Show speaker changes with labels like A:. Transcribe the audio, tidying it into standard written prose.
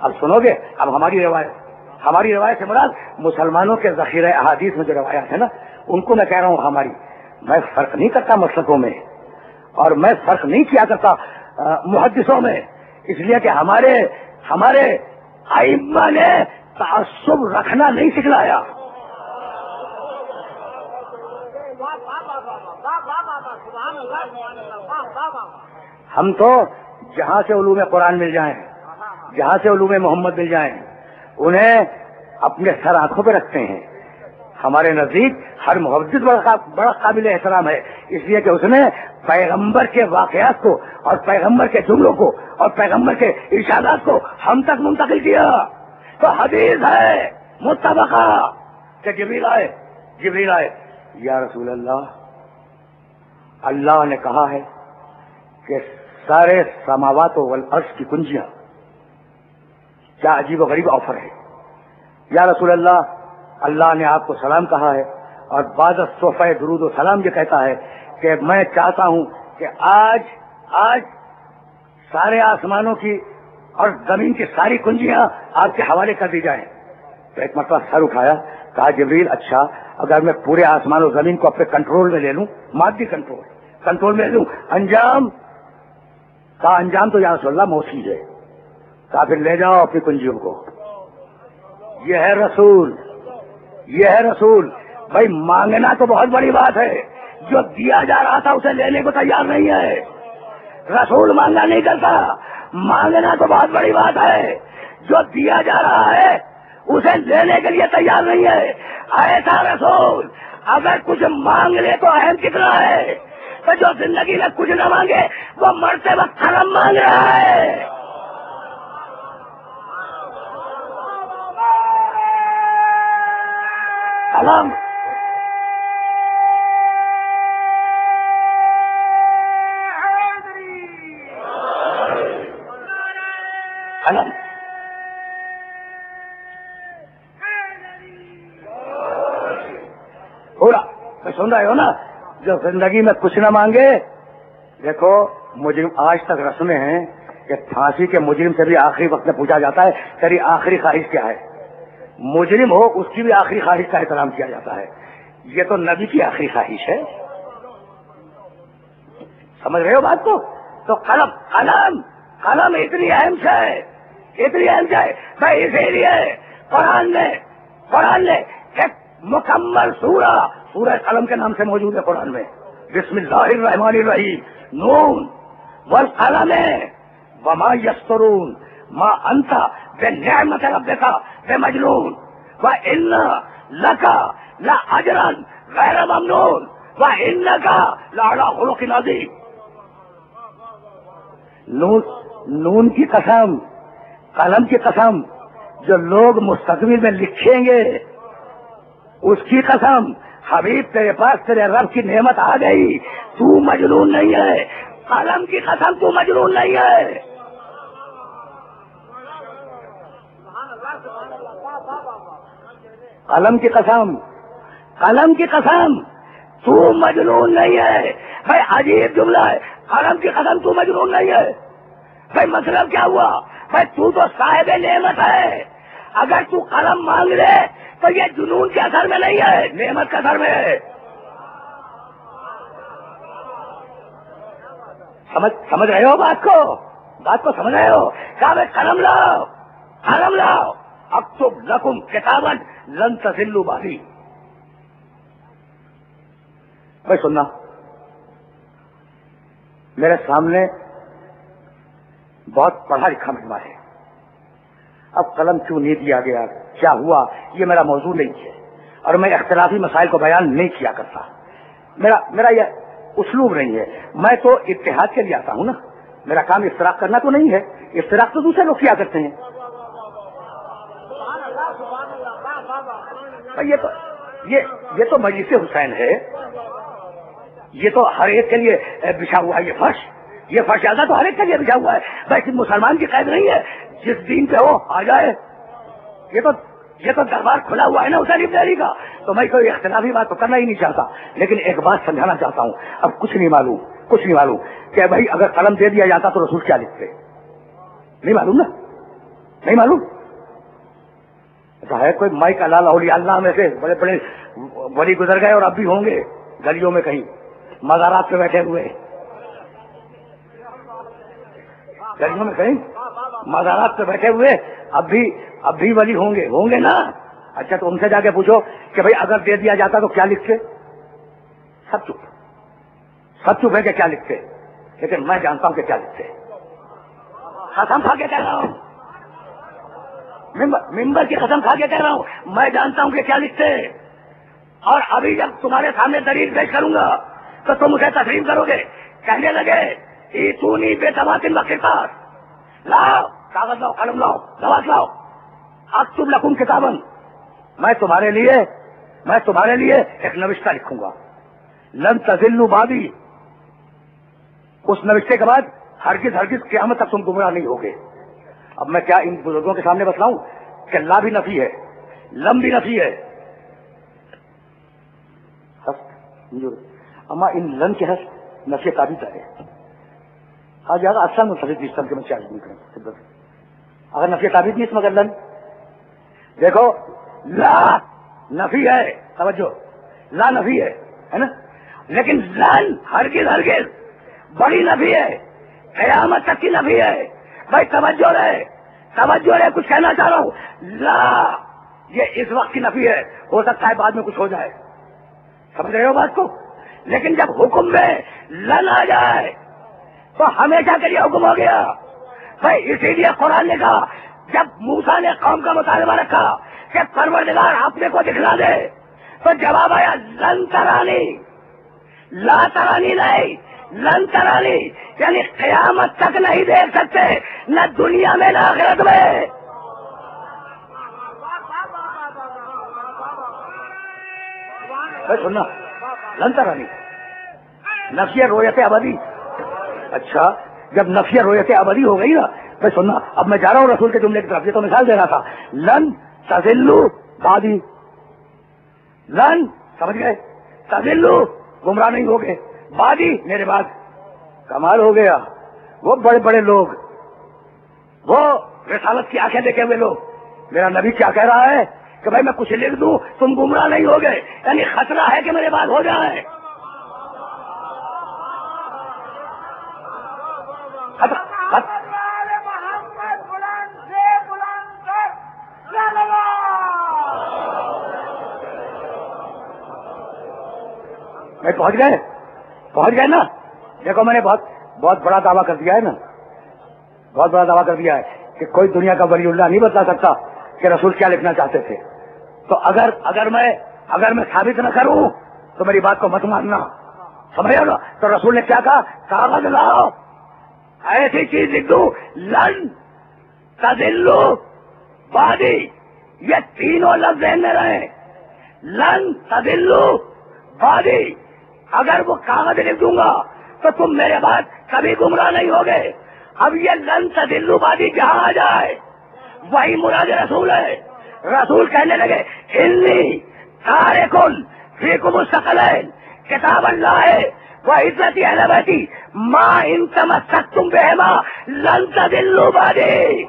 A: اب سنو گے؟ اب ہماری روایت سے مراد مسلمانوں کے ذخیرہ احادیث میں جو روایات ہیں نا ان کو میں کہہ رہا ہوں ہماری. میں فرق نہیں کرتا مسلکوں میں اور میں فرق نہیں کیا کرتا محدثوں میں، اس لیے کہ ہمارے ائمہ نے تعصب رکھنا نہیں سکھلایا. ہم تو جہاں سے علوم قرآن مل جائیں، جہاں سے علوم محمد مل جائیں، انہیں اپنے سر آنکھوں پہ رکھتے ہیں. ہمارے نزدیک ہر محدث بڑا قابل احترام ہے، اس لیے کہ اس نے پیغمبر کے واقعات کو اور پیغمبر کے جملوں کو اور پیغمبر کے ارشادات کو ہم تک منتقل کیا. تو حدیث ہے متفقہ کہ جبریل آئے یا رسول اللہ نے کہا ہے کہ سارے سماوات والارض کی کنجیاں، کیا عجیب و غریب آفر ہے. یا رسول اللہ نے آپ کو سلام کہا ہے اور بعد صفحہ درود و سلام یہ کہتا ہے کہ میں چاہتا ہوں کہ آج سارے آسمانوں کی اور زمین کی ساری کنجیاں آپ کے حوالے کر دی جائیں. تو ایک مرتبہ سر اٹھایا، کہا جبریل اچھا اگر میں پورے آسمان و زمین کو اپنے کنٹرول میں لے لوں، مادی کنٹرول میں لے لوں، انجام تو یا رسول اللہ موصول ہے. کہا پھر لے جاؤ اپنی کنجیوں کو. یہ ہے رسول. بھائی مانگنا تو بہت بڑی بات ہے، جو دیا جا رہا تھا اسے لینے کو تیار نہیں ہے. رسول مانگنا نہیں کرتا، مانگنا تو بہت بڑی بات ہے، جو دیا جا رہا ہے اسے لینے کے لیے تیار نہیں ہے. ایسا رسول اگر کچھ مانگ لے تو اہم کتنا ہے، تو جو زندگی میں کچھ نہ مانگے وہ مرتے وقت قلم مانگ رہا ہے. قلم پورا میں سن رہے ہو نا، جو زندگی میں کچھ نہ مانگے. دیکھو مجرم آج تک رسمیں ہیں کہ پھانسی کے مجرم سے بھی آخری وقت میں پوچھا جاتا ہے تیری آخری خواہش کیا ہے. مجرم ہو اس کی بھی آخری خواہش کا احترام کیا جاتا ہے. یہ تو نبی کی آخری خواہش ہے. سمجھ رہے ہو بات کو؟ تو قلم اتنی اہم ہے بھائی. اسی لیے قرآن نے ایک مکمل سورہ قلم کے نام سے موجود ہے قرآن میں. بسم اللہ الرحمن الرحیم، نون والقلم وما یسطرون ما انت بنعمت ربک بمجنون وان لک لاجرا غیر ممنون وانک لعلی خلق عظیم. نون کی قسم، قلم کی قسم، جو لوگ مستقبل میں لکھیں گے اس کی قسم. حبیب تیرے پاس تیرے رب کی نعمت آ گئی، تو مجنون نہیں ہے. قلم کی قسم تو مجنون نہیں ہے. قلم کی قسم تو مجنون نہیں ہے. بھائی عجیب جملہ ہے، قلم کی قسم تو مجنون نہیں ہے. بھائی مطلب کیا ہوا؟ بھائی تو صاحب نعمت ہے، اگر تو قلم مانگ لے تو یہ جنون کے اثر میں نہیں ہے، نعمت کے اثر میں ہے. سمجھ رہے ہو بات کو سمجھ رہے ہو؟ کہا بھائی قلم لاؤ اکتب لکم کتابا لن تضلوا بعدی. بھائی سننا، میرے سامنے بہت پڑھا لکھا مجمع ہے. اب قلم کیوں نہیں دیا گیا، کیا ہوا، یہ میرا موضوع نہیں ہے اور میں اختلافی مسائل کو بیان نہیں کیا کرتا. میرا یہ اسلوب نہیں ہے. میں تو اتحاد کے لیے آتا ہوں نا، میرا کام افتراق کرنا تو نہیں ہے. افتراق تو دوسرے لوگ کیا کرتے ہیں. یہ تو مجلس حسین ہے، یہ تو ہر ایک کے لیے بچھا ہوا ہے. یہ فرش زیادہ تو ہر ایک کے لیے بچھا ہوا ہے. ویسے مسلمان کی قید نہیں ہے، جس دین پہ ہو آ جائے. یہ تو دربار کھلا ہوا ہے نا حسین ابن علی کا. تو میں کوئی اختلافی بات تو کرنا ہی نہیں چاہتا، لیکن ایک بات سمجھانا چاہتا ہوں. اب کچھ نہیں معلوم کہ بھائی اگر قلم دے دیا جاتا تو رسول کیا لکھتے، نہیں معلوم نا. نہیں معلوم؟ ہے کوئی مائک اللہ اولیاء اللہ میں سے بڑے بڑے ولی گزر گئے اور اب بھی ہوں گے گلیوں میں کہیں مزارات پہ بیٹھے ہوئے، گلیوں میں کہیں مزارات پہ بیٹھے ہوئے اب بھی ولی ہوں گے نا؟ اچھا تو ان سے جا کے پوچھو کہ بھائی اگر دے دیا جاتا تو کیا لکھتے؟ سب چپ ہے کہ کیا لکھتے، لیکن میں جانتا ہوں کہ کیا لکھتے، قسم کھا کے کہہ رہا ہوں، ممبر کی قسم کھا کے کہہ رہا ہوں، میں جانتا ہوں کہ کیا لکھتے، اور ابھی جب تمہارے سامنے دلیل پیش کروں گا تو تم اسے تسلیم کرو گے، کہنے لگے ایتونی بے تماتن وقت لاؤ، کاغذ لاؤ، قلم لاؤ، لواس لاؤ، اکتب لکم کتابن، میں تمہارے لیے ایک نوشتہ لکھوں گا، لن تضلوا بعدی، اس نوشتے کے بعد ہرگز قیامت تک تم گمراہ نہیں ہوگے۔ اب میں کیا ان بزرگوں کے سامنے بتلاؤں کہ لا بھی نفی ہے، لم بھی نفی ہے، اما ان لن کے ہے نفی تعبیر ہے، آج یار اصل منفرد سسٹم کے میں چارج نہیں کروں، اگر نفی تعبیر نہیں اس مگر لن، دیکھو لا نفی ہے، توجہ، لا نفی ہے نا، لیکن لن ہرگز بڑی نفی ہے، قیامت تک کی نفی ہے۔ بھائی توجہ رہے، کچھ کہنا چاہ رہا ہوں، لا یہ اس وقت کی نفی ہے، ہو سکتا ہے بعد میں کچھ ہو جائے، سمجھ رہے ہو بات کو؟ لیکن جب حکم میں لن آ جائے تو ہمیشہ کے لیے حکم ہو گیا۔ بھائی اسی لیے قرآن نے کہا، جب موسیٰ نے قوم کا مطالبہ رکھا کہ پروردگار اپنے کو دکھلا دے، تو جواب آیا لن ترانی، لا ترانی نہیں، لن ترانی، یعنی قیامت تک نہیں دیکھ سکتے، نہ دنیا میں نہ آخرت میں۔ سننا، لن ترانی نفی رویت ابدی، اچھا جب نفی رویت ابدی ہو گئی نا، بھائی سننا، اب میں جا رہا ہوں رسول کے جملے کی طرف، یہ تو مثال دے رہا تھا، لن تضلوا بعدی، لن سمجھ گئے، تضلوا گمراہ نہیں ہوگے، بعدی میرے بعد۔ کمال ہو گیا، وہ بڑے بڑے لوگ، وہ رسالت کی آنکھیں دیکھے ہوئے لوگ، میرا نبی کیا کہہ رہا ہے کہ بھائی میں کچھ لکھ دوں تم گمراہ نہیں ہوگے، یعنی خطرہ ہے کہ میرے بعد ہو جائے، میں پہنچ گئے نا؟ دیکھو میں نے بہت بڑا دعویٰ کر دیا ہے نا، بہت بڑا دعویٰ کر دیا ہے کہ کوئی دنیا کا ولی اللہ نہیں بتلا سکتا کہ رسول کیا لکھنا چاہتے تھے۔ تو اگر میں ثابت نہ کروں تو میری بات کو مت ماننا، سمجھ گا؟ تو رسول نے کیا کہا، کاغذ لاؤ، ایسی چیز لکھ دوں، لن تضلوا بعدی، یہ تینوں لفظ ذہن میں رہے، لن تضلوا بعدی، اگر وہ کاغذ لکھ دوں گا تو تم میرے بعد کبھی گمراہ نہیں ہوگے۔ اب یہ لن تضلوا بعدی جہاں آ جائے وہی مراد رسول ہے۔ رسول کہنے لگے انی تارک فیکم الثقلین، کتاب اللہ ہے وہ عزت اہل بیتی ما ان تمسکتم بہما لن تضلوا بعدی۔